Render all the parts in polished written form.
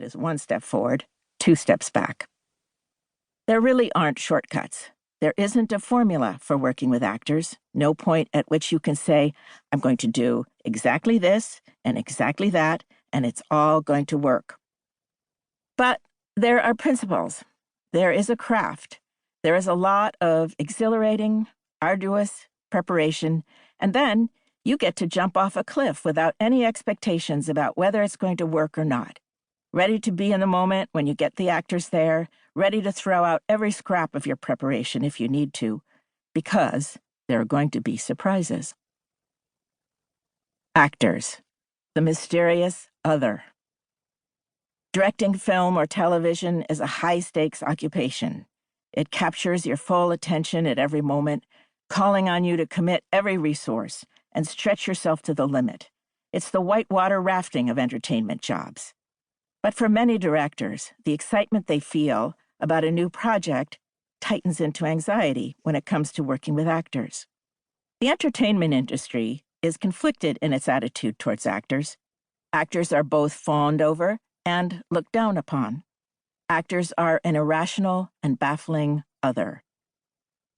is one step forward, two steps back. There really aren't shortcuts. There isn't a formula for working with actors, no point at which you can say, I'm going to do exactly this and exactly that, and it's all going to work. But there are principles. There is a craft. There is a lot of exhilarating, arduous preparation, and then you get to jump off a cliff without any expectations about whether it's going to work or not. Ready to be in the moment when you get the actors there, ready to throw out every scrap of your preparation if you need to, because there are going to be surprises. Actors, the mysterious other. Directing film or television is a high-stakes occupation. It captures your full attention at every moment, calling on you to commit every resource and stretch yourself to the limit. It's the whitewater rafting of entertainment jobs. But for many directors, the excitement they feel about a new project tightens into anxiety when it comes to working with actors. The entertainment industry is conflicted in its attitude towards actors. Actors are both fawned over and looked down upon. Actors are an irrational and baffling other.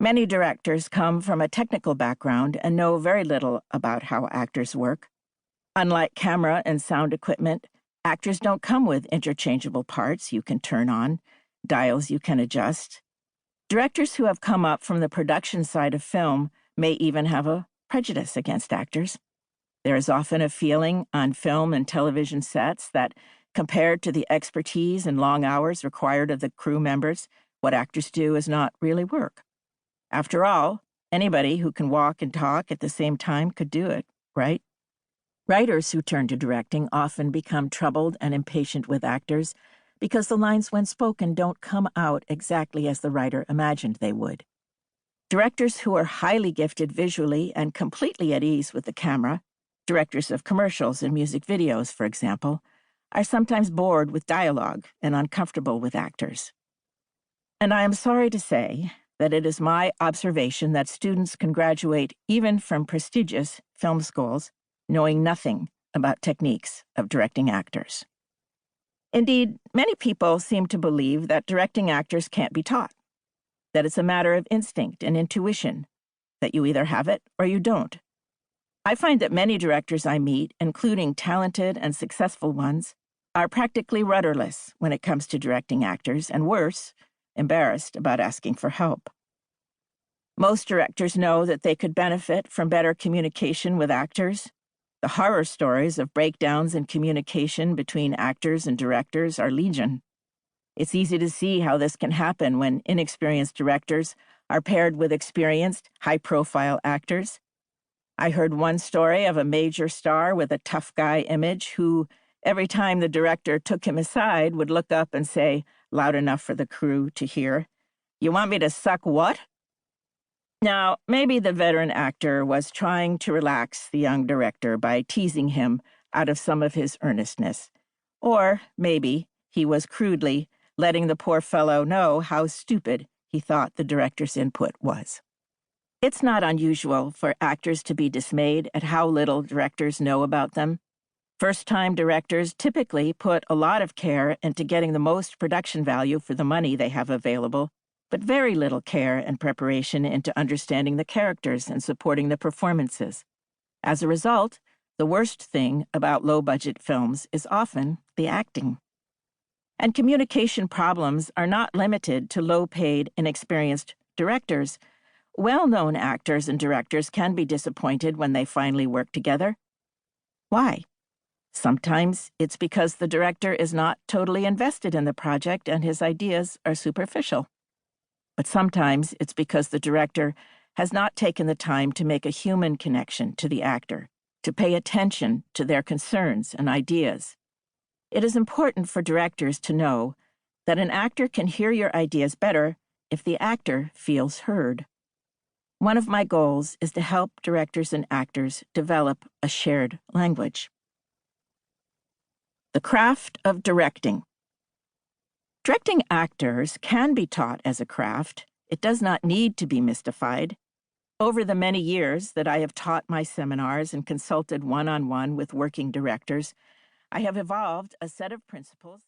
Many directors come from a technical background and know very little about how actors work. Unlike camera and sound equipment, actors don't come with interchangeable parts you can turn on, dials you can adjust. Directors who have come up from the production side of film may even have a prejudice against actors. There is often a feeling on film and television sets that, compared to the expertise and long hours required of the crew members, what actors do is not really work. After all, anybody who can walk and talk at the same time could do it, right? Writers who turn to directing often become troubled and impatient with actors because the lines when spoken don't come out exactly as the writer imagined they would. Directors who are highly gifted visually and completely at ease with the camera, directors of commercials and music videos, for example, are sometimes bored with dialogue and uncomfortable with actors. And I am sorry to say that it is my observation that students can graduate even from prestigious film schools knowing nothing about techniques of directing actors. Indeed, many people seem to believe that directing actors can't be taught, that it's a matter of instinct and intuition, that you either have it or you don't. I find that many directors I meet, including talented and successful ones, are practically rudderless when it comes to directing actors, and worse, embarrassed about asking for help. Most directors know that they could benefit from better communication with actors. The horror stories of breakdowns in communication between actors and directors are legion. It's easy to see how this can happen when inexperienced directors are paired with experienced, high-profile actors. I heard one story of a major star with a tough guy image who, every time the director took him aside, would look up and say, loud enough for the crew to hear, "You want me to suck what?" Now, maybe the veteran actor was trying to relax the young director by teasing him out of some of his earnestness. Or maybe he was crudely letting the poor fellow know how stupid he thought the director's input was. It's not unusual for actors to be dismayed at how little directors know about them. First-time directors typically put a lot of care into getting the most production value for the money they have available, but very little care and preparation into understanding the characters and supporting the performances. As a result, the worst thing about low-budget films is often the acting. And communication problems are not limited to low-paid, inexperienced directors. Well-known actors and directors can be disappointed when they finally work together. Why? Sometimes it's because the director is not totally invested in the project and his ideas are superficial. But sometimes it's because the director has not taken the time to make a human connection to the actor, to pay attention to their concerns and ideas. It is important for directors to know that an actor can hear your ideas better if the actor feels heard. One of my goals is to help directors and actors develop a shared language. The craft of directing. Directing actors can be taught as a craft. It does not need to be mystified. Over the many years that I have taught my seminars and consulted one-on-one with working directors, I have evolved a set of principles